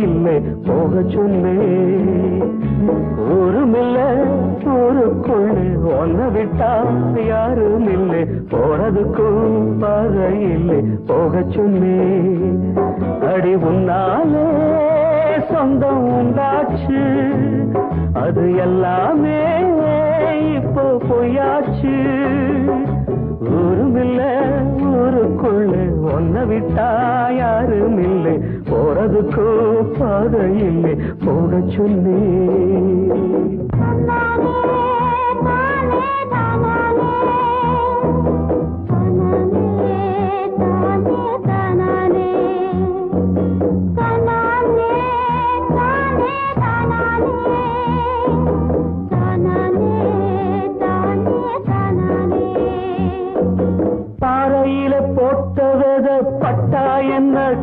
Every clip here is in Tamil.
இல்லை போக சொன்னே ஊருமில்ல ஊருக்குள்ளே ஒன்ன விட்டா யாரும் இல்லை போறதுக்கும் பாதை இல்லை போக சொன்னே அடி உன்னாலே சொந்தம் உண்டாச்சு அது எல்லாமே இப்போ பொய்யாச்சு ஊருமில்ல ஊருக்குள்ள ஒன்ன விட்டா யாரும் இல்லை போறதுக்கோ பாதை இல்லை போக சொன்னே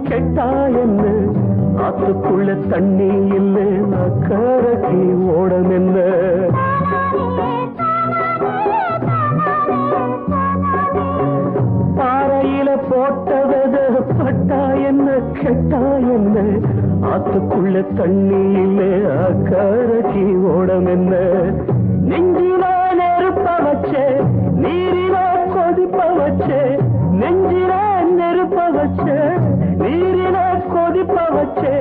கெட்டா என்ன ஆத்துக்குள்ள தண்ணி இல்லை அக்கறைக்கு ஓடம் என்ன பாறையில போட்டவத பட்டா என்ன கெட்டா என்ன ஆத்துக்குள்ள தண்ணி இல்லை அக்கறைக்கு ஓடம் என்ன நெஞ்சில நெருப்ப வச்சே நீரில கொதிப்ப வச்சே நெஞ்சில நெருப்ப வச்சே நீரில கொதிப்ப வச்சே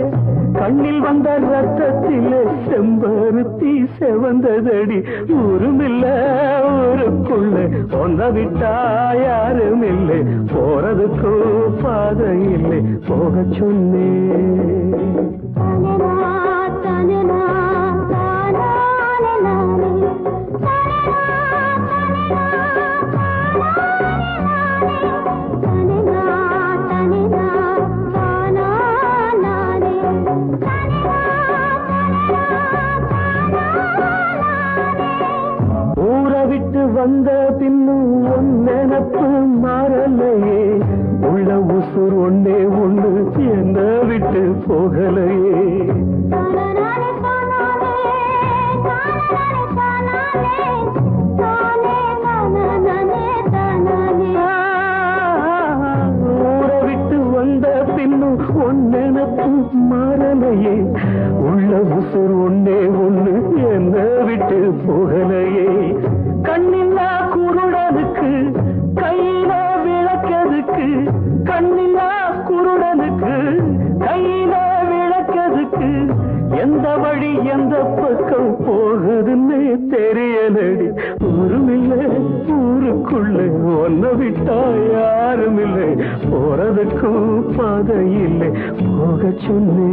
கண்ணில் வந்த ரத்தத்திலே செம்பருத்தி செவந்ததடி ஊருமில்ல ஊருக்குள்ள ஒன்ன விட்டா யாரும் இல்லை போறதுக்கு பாதை இல்லை போக சொன்னே வந்த பின்னும் உன் நினப்பு மாறலையே உள்ள உசுர் ஒன்னே ஒண்ணு என்ன விட்டு போகலையே ஊரை விட்டு வந்த பின்னும் உன் நினப்பு மாறலையே உள்ள உசுர் ஒன்னே ஒண்ணு என்ன விட்டு போகலையே கண்ணில்லா குருடனுக்கு கையில விளக்கதுக்கு கண்ணில்லா குருடனுக்கு கையில விளக்கதுக்கு எந்த வழி எந்த பக்கம் போகுதுன்னு தெரியலடி ஊருமில்லை ஊருக்குள்ள ஒன்ன விட்டா யாரும் இல்லை போறதுக்கும் பாதை இல்லை போக சொன்னே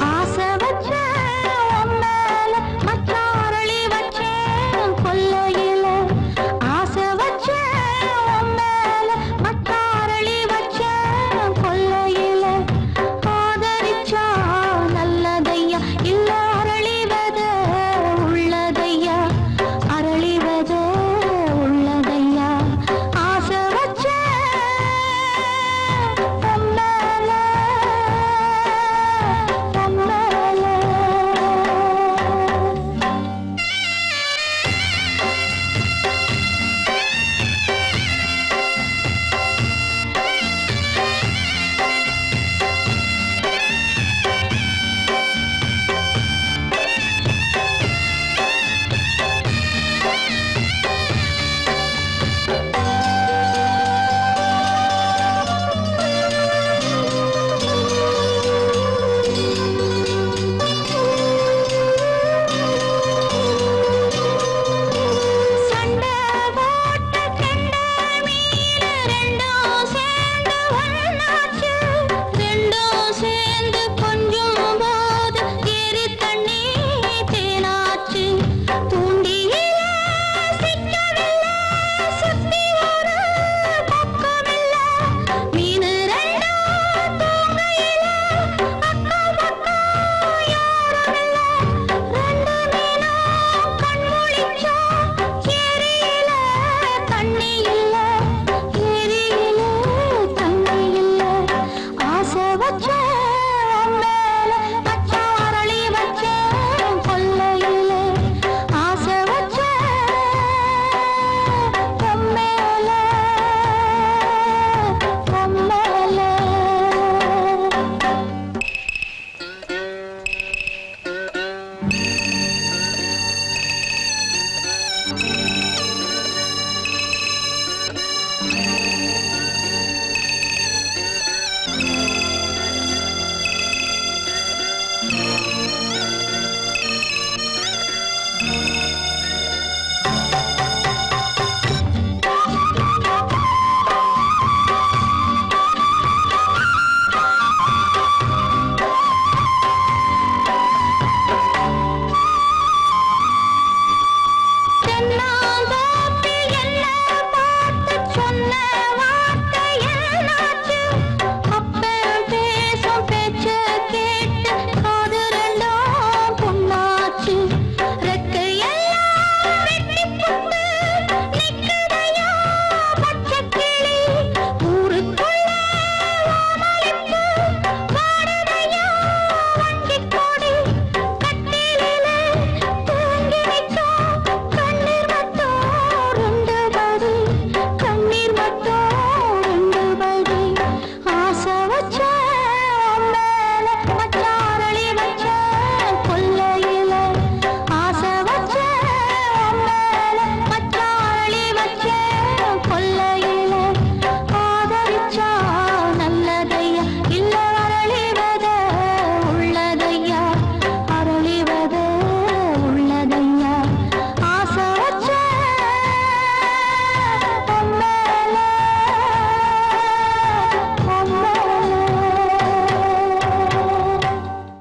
ஆசை வச்ச உன் மேல மச்சாரளி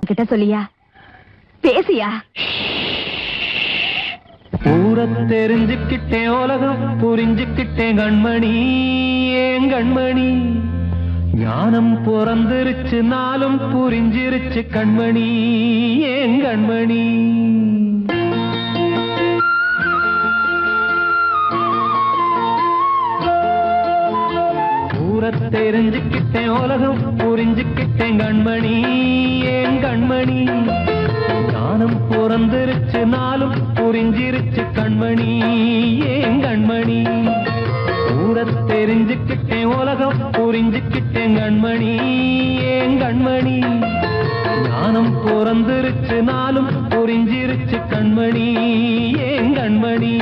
கிட்ட சொல்லியா பேசியா? ஊர தெரிஞ்சுக்கிட்டேன், உலகம் புரிஞ்சுக்கிட்டேன் கண்மணி, ஏன் கண்மணி. ஞானம் பிறந்திருச்சு, நாளும் புரிஞ்சிருச்சு கண்மணி, ஏன் கண்மணி. ஊர தெரிஞ்சுக்கிட்டேன், உலகம் புரிஞ்சுக்கிட்டேன் கண்மணி, ஏன் கண்மணி. ஞானம் பிறந்திருச்சு, நாளும் புரிஞ்சிருச்சு கண்மணி, ஏன் கண்மணி. ஊர தெரிஞ்சுக்கிட்டேன், உலகம் புரிஞ்சுக்கிட்டேன் கண்மணி, ஏன் கண்மணி. ஞானம் பிறந்திருச்சு, நாளும் புரிஞ்சிருச்சு கண்மணி, ஏன் கண்மணி.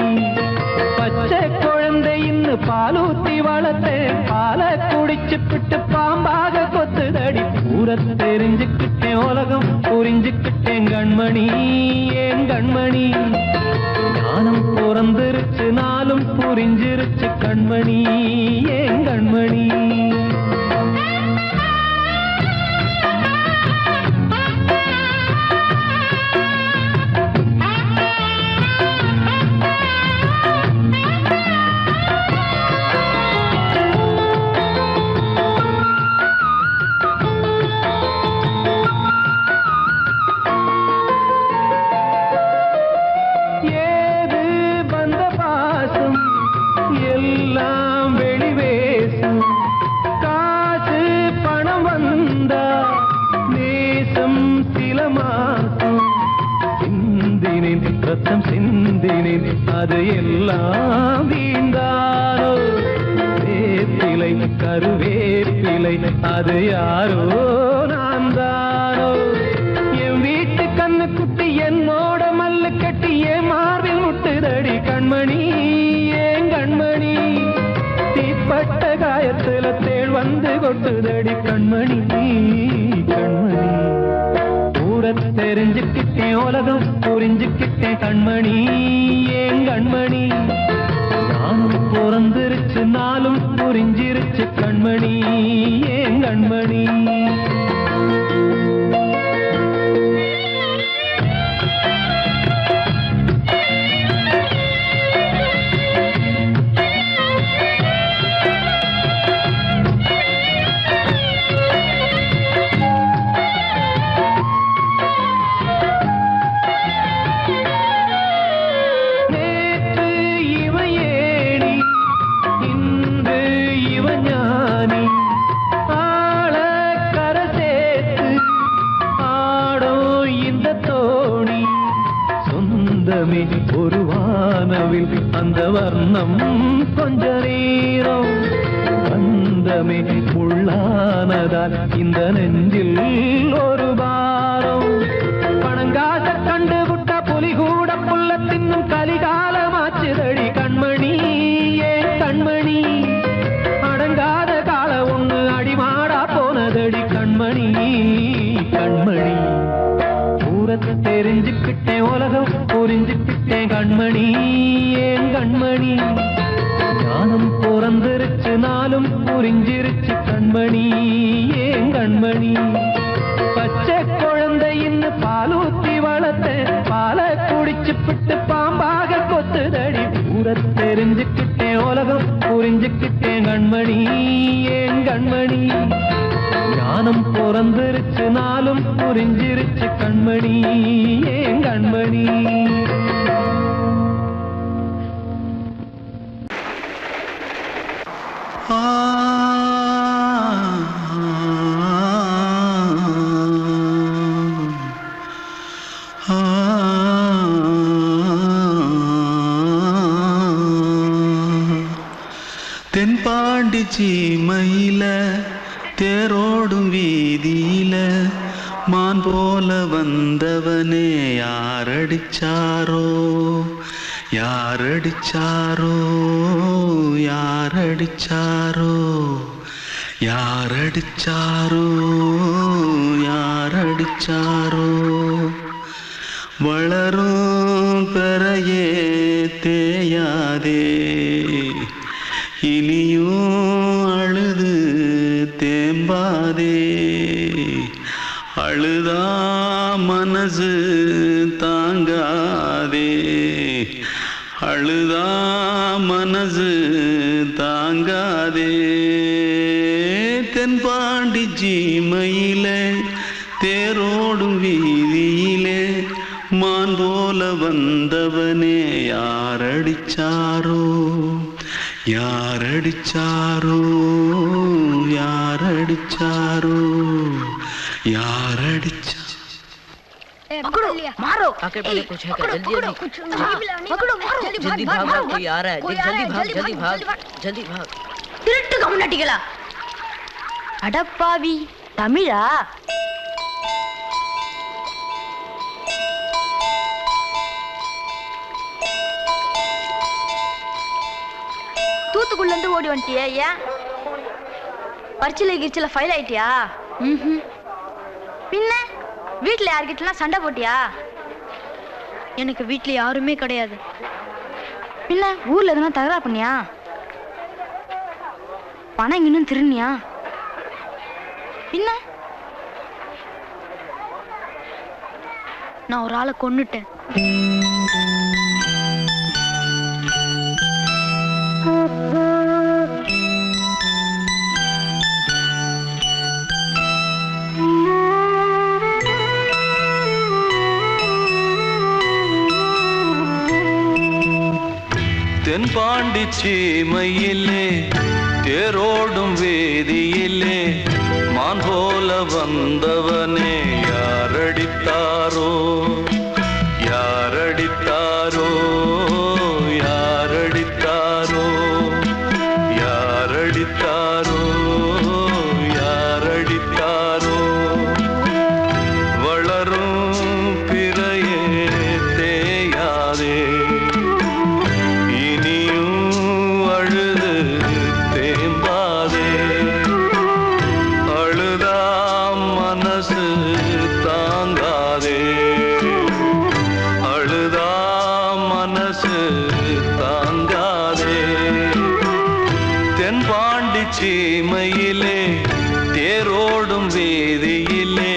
பச்சை குழந்தை இன்னும் பாலூத்தி வளர்த்தேன், பாலை குடிச்சு பிட்டு பாம்பாக கொத்துதடி. ஊர தெரிஞ்சுக்கிட்டேன், உலகம் புரிஞ்சுக்கிட்டேன் கண்மணி, ஏன் கண்மணி. ஞானம் பிறந்திருச்சு, நாளும் புரிஞ்சிருச்சு கண்மணி, ஏன் கண்மணி. எல்லாம் வெளிவேசம், காசு பணம் வந்தா நேசம் சில மாசம். சிந்தினேன் ரத்தம் சிந்தினேன், அது எல்லாம் வீண்டாரோ. வேப்பிலை கருவேப்பிலை, அது யாரோ நான் தானோ. என் வீட்டு கண்ணு குட்டி என்னோட மல்லு கட்டி என் மார்பில் முட்டுதடி கண்மணி, ஏன் கண்மணி. தீப்பட்ட காயத்துல தேள் வந்து கொட்டுதடி கண்மணி, கண்மணி. ஊர தெரிஞ்சுக்கிட்டேன், உலகம் புரிஞ்சுக்கிட்டேன் கண்மணி, ஏன் கண்மணி. நானும் பிறந்திருச்சு, நாளும் புரிஞ்சிருச்சு கண்மணி, ஏன் கண்மணி. ஒரு வானவில் அந்த வர்ணம் கொஞ்ச நேரம் வந்தமே முள்ளானதால் இந்த நெஞ்சில் ஒரு பாரம். பணங்காச கண்டு விட்ட புலி கூட புல்ல தின்னும் கலிகாலமாச்சுத கண்மணி ஏன் கண்மணி ஞானம் பிறந்திருச்சு நாளும் புரிஞ்சிருச்சு கண்மணி ஏன் கண்மணி பச்சை குழந்தையின்னு பாலூத்தி வளர்த்த பாலை குடிச்சு பிட்டு பாம்பாக கொத்துதடி ஊர தெரிஞ்சுக்கிட்டேன் உலகம் புரிஞ்சுக்கிட்டேன் கண்மணி ஏன் கண்மணி ஞானம் பிறந்திருச்சு நாளும் புரிஞ்சிருச்சு கண்மணி ஏன் கண்மணி தென்பாண்டி சீமையில தேரோடும் வீதியில மான் போல வந்தவனே யாரடிச்சாரோ யாரடிச்சாரோ யாரடிச்சாரோ யாரடிச்சாரோ யாரடிச்சாரோ வளரும் பெறையே தேயாதே இனியும் அழுது தேம்பாதே அழுதா மனசு தாங்காதே அழுதா மனசு தாங்காதே தென்பாண்டி சீமையிலே தேரோடும் வீதியிலே மான் போல வந்தவனே யாரடிச்சாரோ யாரடிச்சாரோ யாரடிச்சாரோ யாரடிச்சா पकड़ो मारो आके पहले कुछ है क्या पकड़ो मारो जल्दी भाग भाग कोई आ रहा है जल्दी भाग திருட்டு கம்முனட்டிகளா அடப்பாவி தமிழா தூத்துக்குள்ள இருந்து ஓடி வந்துட்டியா ஏன் பரிச்சையில கிரிச்சில ஃபைல் ஆயிட்டியா பின்ன வீட்டுல யார்கிட்டலாம் சண்டை போட்டியா எனக்கு வீட்டுல யாருமே கிடையாது பின்ன ஊர்ல எதுனா தகராறு பண்ணியா பணம் இன்னும் திருநியா பின்ன நான் ஒரு ஆளை கொன்னுட்டேன் தென்பாண்டி சீமையிலே தேரோடும் வேதியிலே மான் போல வந்தவனே யாரடித்தாரோ யாரடித்தாரோ யாரடித்தாரோ யாரடித்தாரோ யாரடித்தாரோ வளரும் பிறையே தேயாதே சீமையிலே தேரோடும் வேதியிலே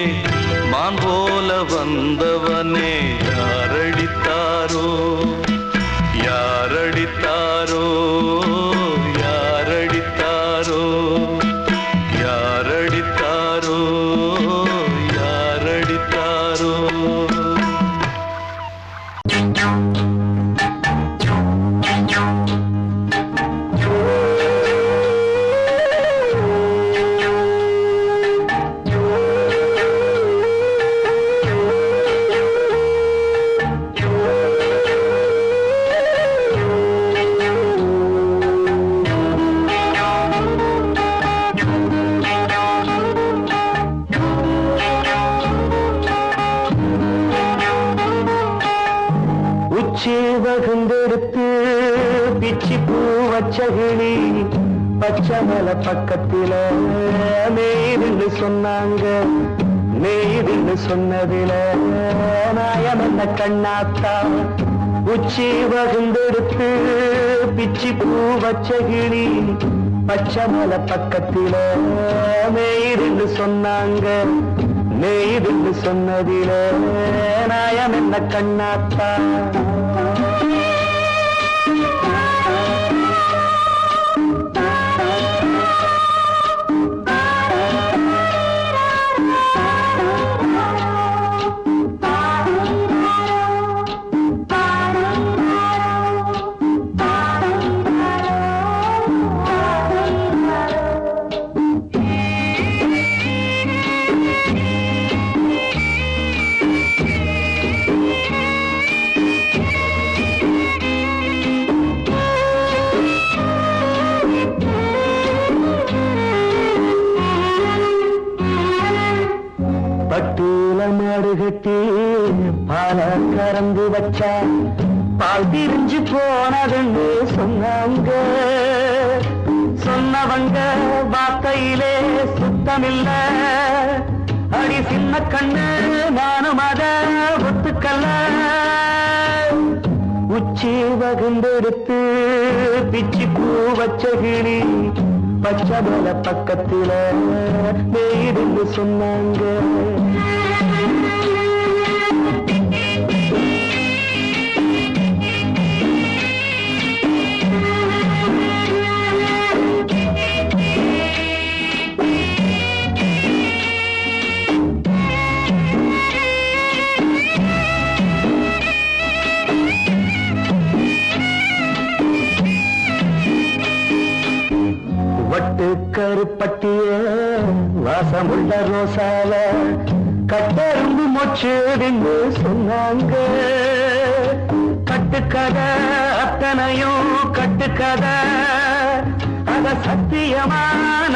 மான் போல வந்தவனே யாரடித்தாரோ யாரடித்தாரோ யாரடித்தாரோ யாரடித்தாரோ யாரடித்தாரோ வகுந்தெடுத்து பிச்சி பூ வச்சகிளி பச்சமல பக்கத்தில மேய்துன்னு சொன்னாங்க மேய்துன்னு சொன்னதில நாயம் என்ன கண்ணாத்தா உச்சி வகுந்தெடுத்து பிச்சி பூ வச்ச கிளி பச்சை மலை பக்கத்தில மேயிருந்து சொன்னாங்க. மேயிருந்து சொன்னதில நாயம் என்ன கண்ணாத்தா. பட்டுல மாடு கட்டி பால கறந்து வச்சா பால் திரிஞ்சு போனதுன்னு சொன்னாங்க. சொன்னவங்க வார்த்தையிலே சுத்தமில்ல. அடி சின்ன கண்ணு நானும் அத ஒத்துக்கல்ல. உச்சி வகுந்தெடுத்து பிச்சி பூ வச்ச கிளி பச்சை மலை பக்கத்தில மேயிருந்து சொன்னாங்க. வட்டு கருப்பட்டிய வாசமுள்ள ரோசால கட்டெரும்பு மொச்சுடுன்னு சொன்னாங்க. கட்டுக்கதை அத்தனையும் கட்டுக்கதை. அத சத்தியமா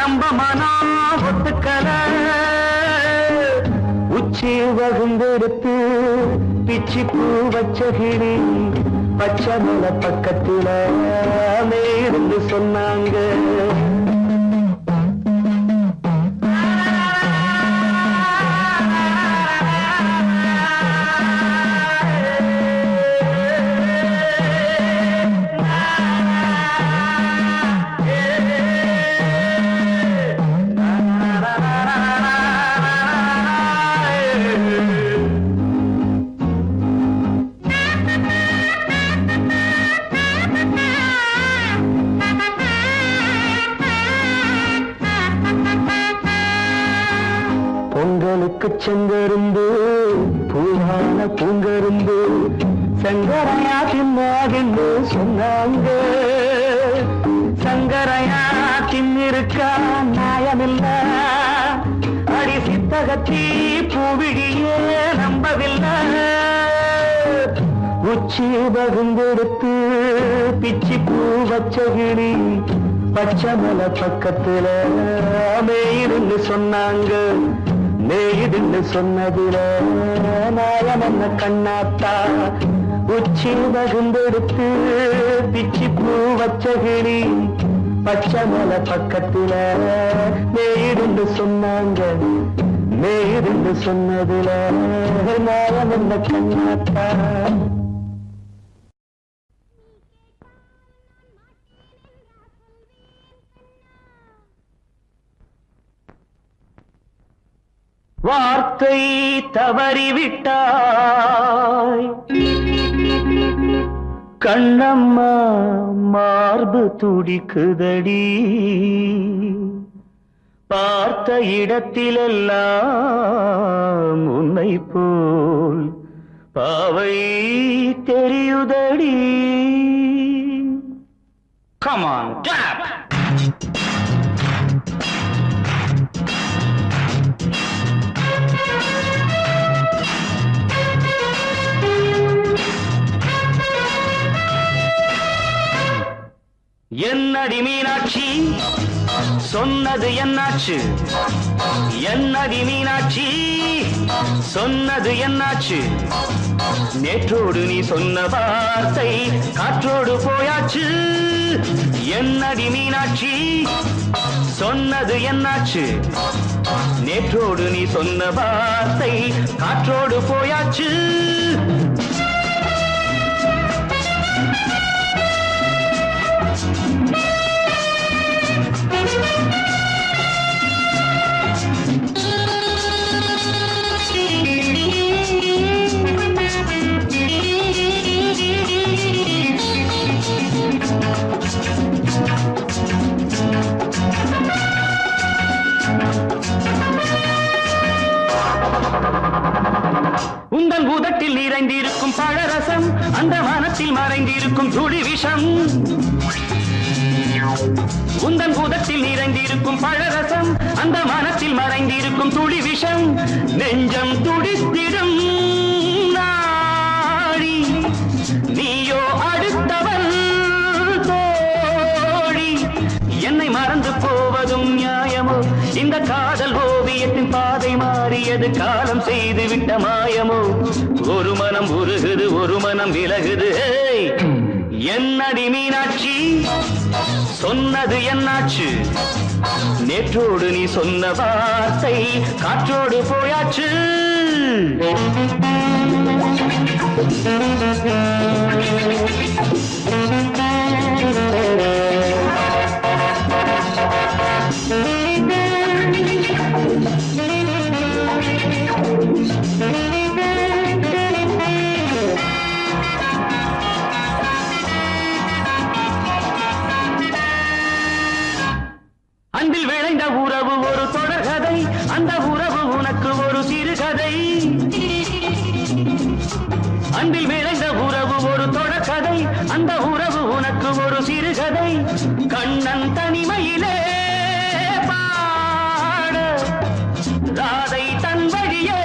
நம்ப மனம் ஒத்துக்கதை. உச்சி வகுந்தெடுத்து பிச்சி பூ வச்ச கிளி பச்சை மலை பக்கத்தில மேயிருந்து சொன்னாங்க. பொங்கலுக்கு செங்கருந்து பூவான பூங்கருந்து சங்கரையா தின்னாகின்னு சொன்னாங்க. சங்கரையா தின்னிருக்கா நியாயமில்ல. அடி சித்தகத்தி பூவிழியே நம்பவில்லை. உச்சி வகுந்தெடுத்து பிச்சி பூ வச்ச கிளி பச்சை மலை பக்கத்தில மேயிருந்து சொன்னாங்க. மேயிருந்து சொன்னதில நாயம் என்ன கண்ணாத்தா. உச்சி வகுந்தெடுத்து பிச்சி பூ வச்ச கிளி பச்சை மலை பக்கத்தில மேயிருந்து சொன்னாங்க. மேயிருந்து சொன்னதில நாயம் என்ன கண்ணாத்தா. வார்த்தை தவறிவிட்டாய் கண்ணம்மா மார்பு துடிக்குதடி. பார்த்த இடத்திலெல்லாம் உன்னை போல் பாவை தெரியுதடி. Come on, clap! என்னடி மீனாட்சி சொன்னது என்னாச்சு? என்னடி மீனாட்சி சொன்னது என்னாச்சு? நேற்றோடு நீ சொன்ன வார்த்தை காற்றோடு போயாச்சு. என்னடி மீனாட்சி சொன்னது என்னாச்சு? நேற்றோடு நீ சொன்ன வார்த்தை காற்றோடு போயாச்சு. நிறைந்திருக்கும் துளி விஷம் உந்தன் பூதத்தில் நிறைந்திருக்கும் பழரசம் அந்த மனத்தில் மறைந்திருக்கும் துளி விஷம் நெஞ்சம் துடித்திடும் நாடி நீயோ அடுத்தவன் தோழி என்னை மறந்து போவதும் நியாயமோ இந்த காதல் ஓவியத்தின் பாதை மாறியது காலம் செய்து விட்ட மாயமோ ஒரு மனம் உருகுது ஒரு மனம் விலகுது என்னடி மீனாட்சி சொன்னது என்னாச்சு நேற்றோடு நீ சொன்ன வார்த்தை காற்றோடு போயாச்சு அன்பில் விளைந்த உறவு ஒரு தொடர்கதை அந்த உறவு உனக்கு ஒரு சிறுகதை அன்பில் விளைந்த உறவு ஒரு தொடர்கதை அந்த உறவு உனக்கு ஒரு சிறுகதை கண்ணன் தனிமையிலே பாட ராதை தன் வழியே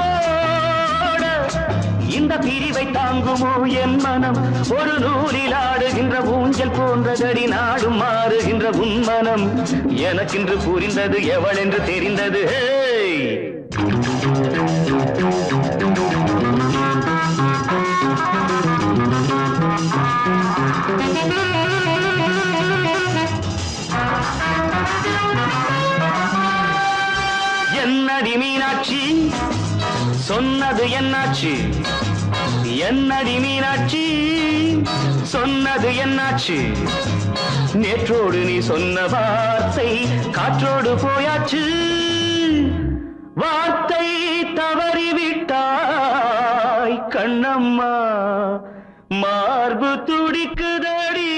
ஓட இந்த பிரிவை தாங்குமோ என் மனம் ஒரு நூலில் ஆடுகின்ற ஊஞ்சல் போன்றதடி நாடும் மாறுகின்ற உன்மனம் எனக்கென்று புரிந்தது எவள் என்று தெரிந்தது என்னடி மீனாட்சி சொன்னது என்னாச்சு என்னடி மீனாட்சி சொன்னது என்னாச்சு நேற்றோடு நீ சொன்ன வார்த்தை காற்றோடு போயாச்சு வார்த்தை தவறிவிட்டாய் கண்ணம்மா மார்பு துடிக்குதடி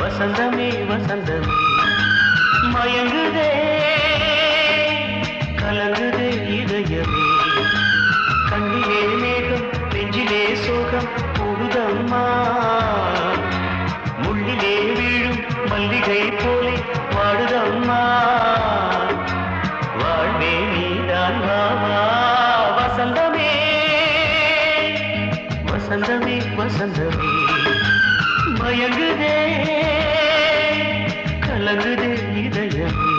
வசந்தமே வசந்தமே மயங்குதே கலங்குதே இதயமே கண்ணிலே மேகம் நெஞ்சிலே சோகம் போகுதம்மா முள்ளிலே வீழும் மல்லிகை போலே வாடுதம்மா வாழ்வே நீதான் மாமா வசந்தமே வசந்தமே வசந்தமே மயங்குதே கலங்குதே இதயமே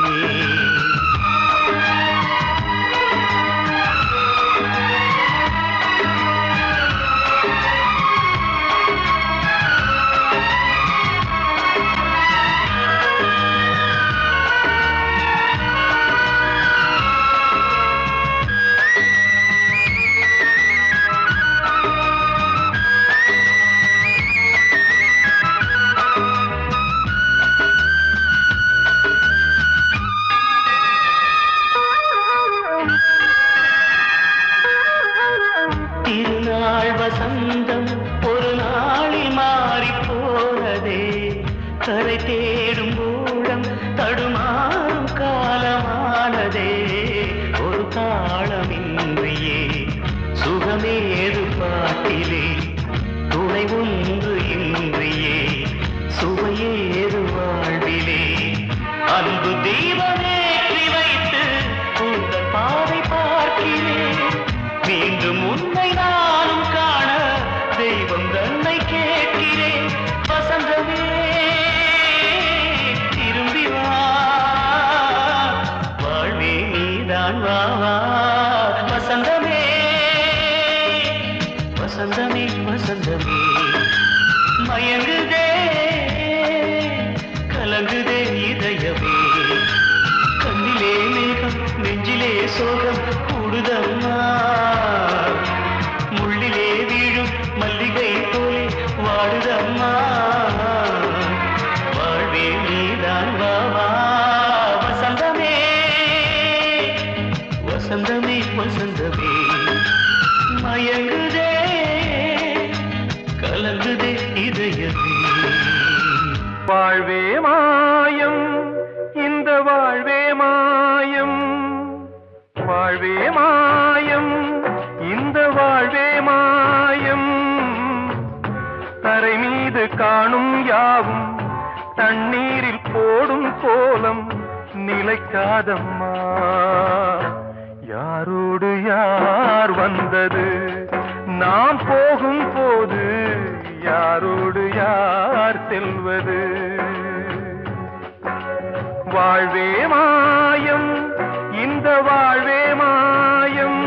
கலங்குதே இதயமே கண்ணிலே மேகம் நெஞ்சிலே சோகம் கூடுதம்மா முள்ளிலே வீழும் மல்லிகை போலே வாடுதம்மா வாழ்வே நீதான் வாவா வசந்தமே வசந்தமே வசந்தமே மயங்குதே கலங்குதே இதயமே வாழ்வே மாயம் இந்த வாழ்வே மாயம் வாழ்வே மாயம் இந்த வாழ்வே மாயம் தரை மீது காணும் யாவும் தண்ணீரில் போடும் கோலம் நிலைக்காதம்மா யாரோடு யார் வந்தது நாம் போகும் போது யாரோடு யார் செல்வது வாழ்வே மாயம் இந்த வாழ்வே மாயம்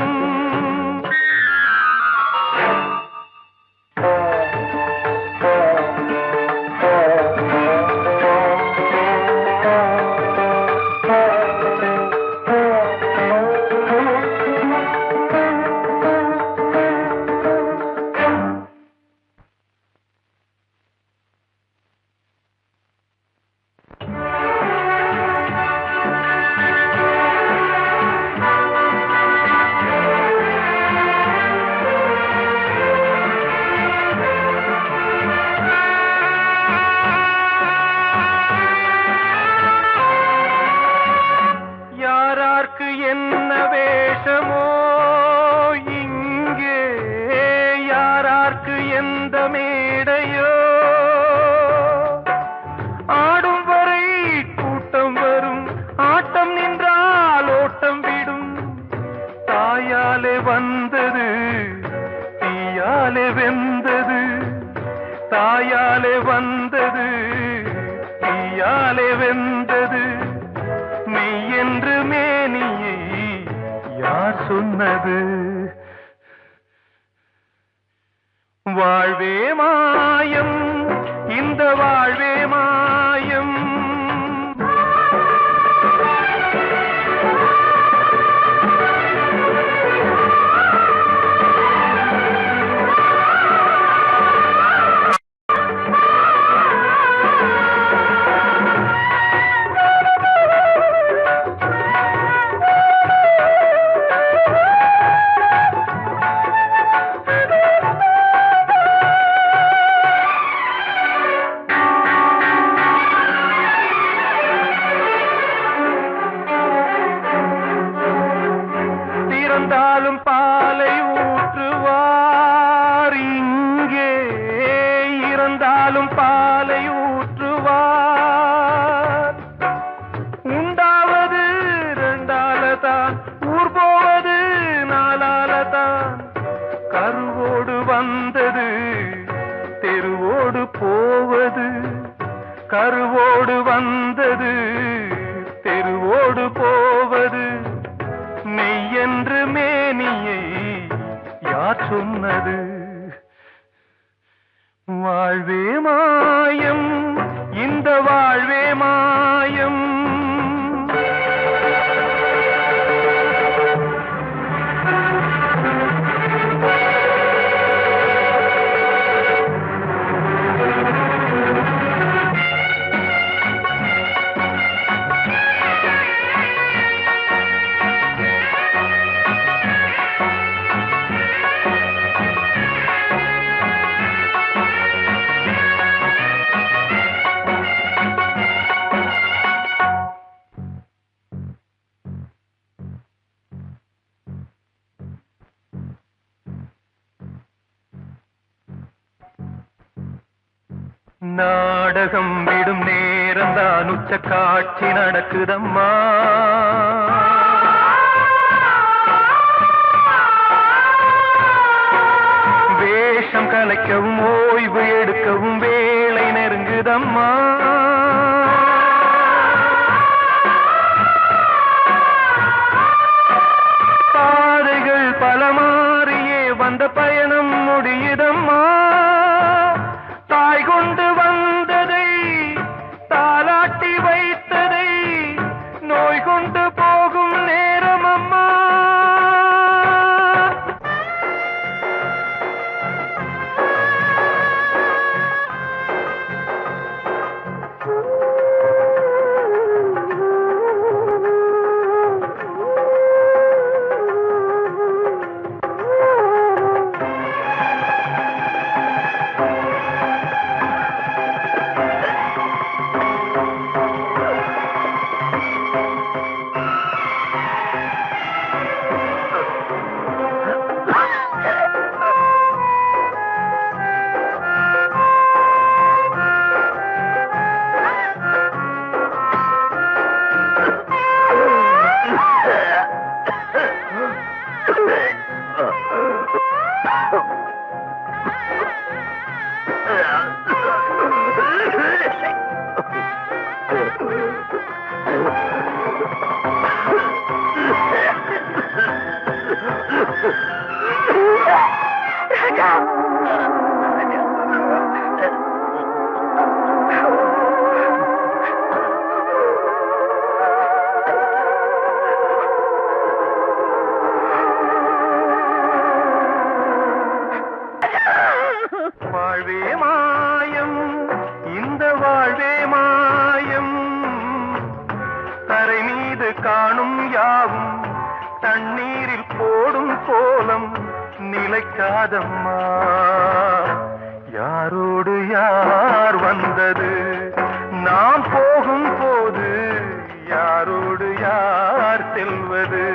என்ன வேஷமோ இங்கே யாரார்க்கு எந்த மேடையோ ஆடும் வரை கூட்டம் வரும் ஆட்டம் நின்றால் ஓட்டம் விடும் தாயாலே வந்தது தீயாலே வெந்தது தாயாலே வந்தது தீயாலே வெந்தது மெய் என்று மேனியை யார் சொன்னது வாழ்வே மாயம் இந்த வாழ்வே மாயம் இறந்தாலும் பாலை ஊற்றுவார் இங்கே இறந்தாலும் பாலை ஊற்றுவார் உண்டாவது ரெண்டாலதான் ஊர் போவது நாலாலதான் கருவோடு வந்தது தெருவோடு போவது கருவோடு வந்தது தெருவோடு போவது மெய் என்று மேனியை யார் சொன்னது வாழ்வே மாயம் இந்த வாழ்வே மாயம் நாடகம் விடும் நேரம் தான் உச்ச காட்சி நடக்குதம்மா வேஷம் கலைக்கவும் ஓய்வு எடுக்கவும் வேளை நெருங்குதம்மா பாதைகள் பல மாறியே வந்த பயணம் முடியுதம்மா தாய் கொண்டு வந்ததை தாலாட்டி வாழ்வே மாயம், இந்த வாழ்வே மாயம், கரை மீது காணும் யாவும் தண்ணீரில் போடும் கோலம் நிலைக்காதம்மா. யாரோடு யார் வந்தது நாம் போகும் போது, யாரோடு யார் செல்வது?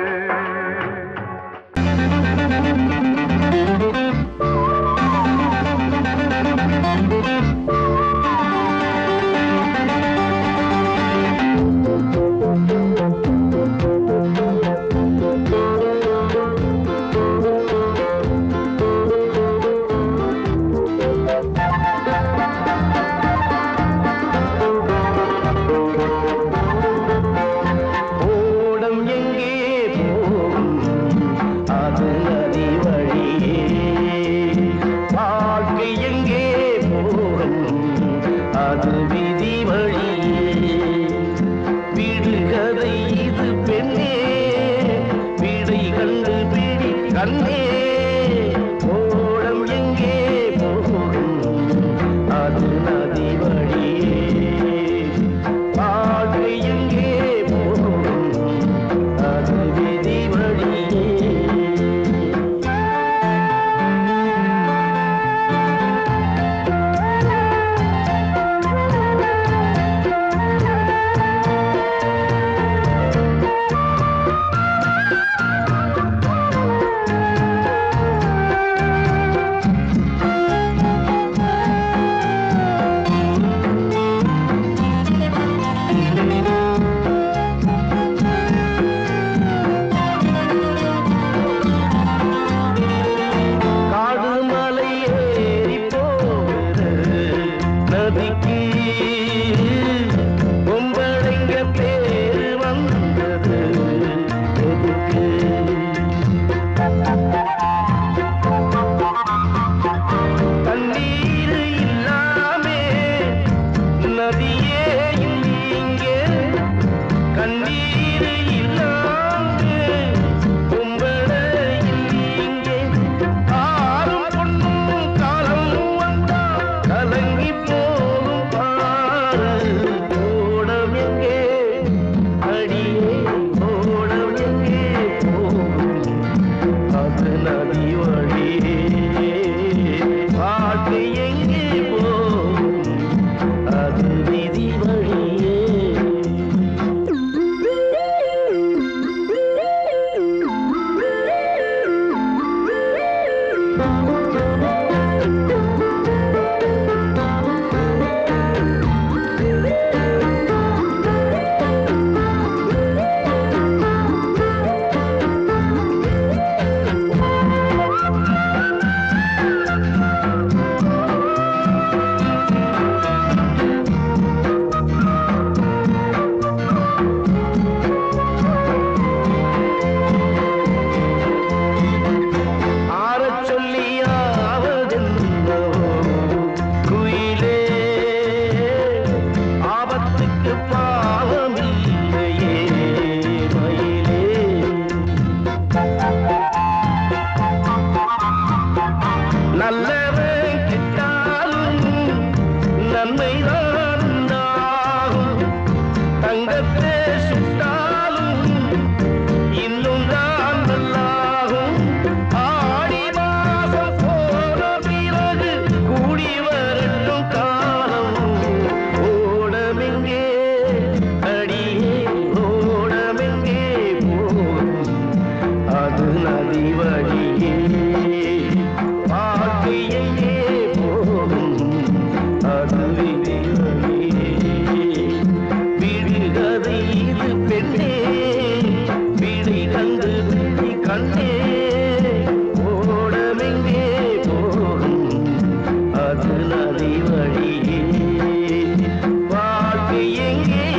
அது நதி வழியே வாழ்க்கை எங்கே